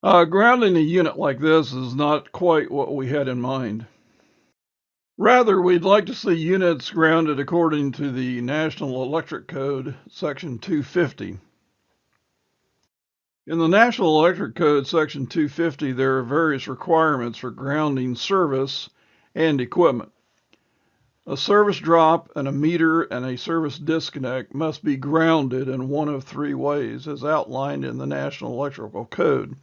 Grounding a unit like this is not quite what we had in mind. Rather, we'd like to see units grounded according to the National Electric Code, Section 250. In the National Electric Code, Section 250, there are various requirements for grounding service and equipment. A service drop and a meter and a service disconnect must be grounded in one of three ways, as outlined in the National Electrical Code.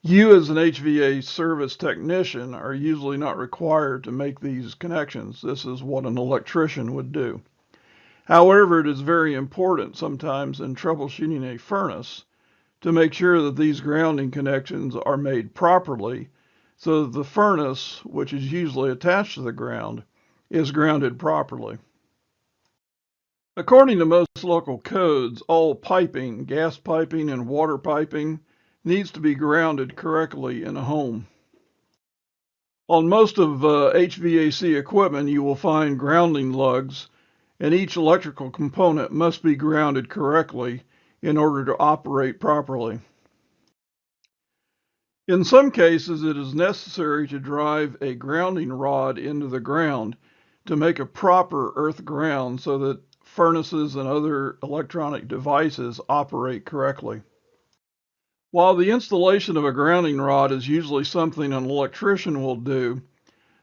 You, as an HVA service technician, are usually not required to make these connections. This is what an electrician would do. However, it is very important sometimes in troubleshooting a furnace to make sure that these grounding connections are made properly so that the furnace, which is usually attached to the ground, is grounded properly. According to most local codes, all piping, gas piping and water piping, needs to be grounded correctly in a home. On most of HVAC equipment, you will find grounding lugs, and each electrical component must be grounded correctly in order to operate properly. In some cases, it is necessary to drive a grounding rod into the ground to make a proper earth ground so that furnaces and other electronic devices operate correctly. While the installation of a grounding rod is usually something an electrician will do,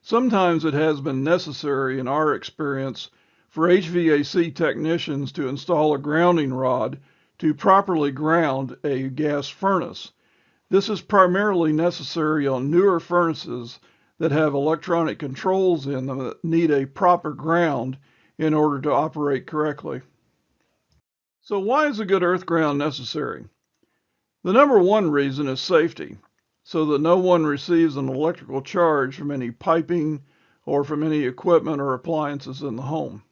sometimes it has been necessary in our experience for HVAC technicians to install a grounding rod to properly ground a gas furnace. This is primarily necessary on newer furnaces that have electronic controls in them that need a proper ground in order to operate correctly. So why is a good earth ground necessary? The number one reason is safety, so that no one receives an electrical charge from any piping or from any equipment or appliances in the home.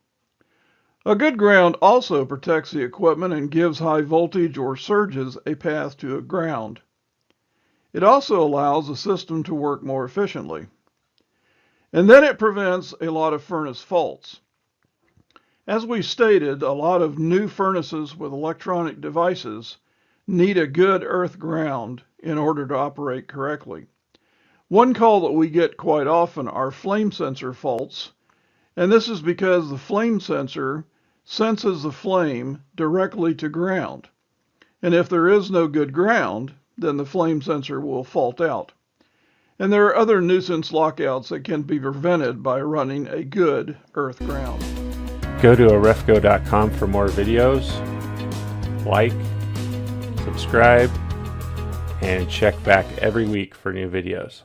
A good ground also protects the equipment and gives high voltage or surges a path to a ground. It also allows the system to work more efficiently. And then it prevents a lot of furnace faults. As we stated, a lot of new furnaces with electronic devices need a good earth ground in order to operate correctly. One call that we get quite often are flame sensor faults, and this is because the flame sensor senses the flame directly to ground. And if there is no good ground, then the flame sensor will fault out. And there are other nuisance lockouts that can be prevented by running a good earth ground. Go to arefco.com for more videos, like, subscribe, and check back every week for new videos.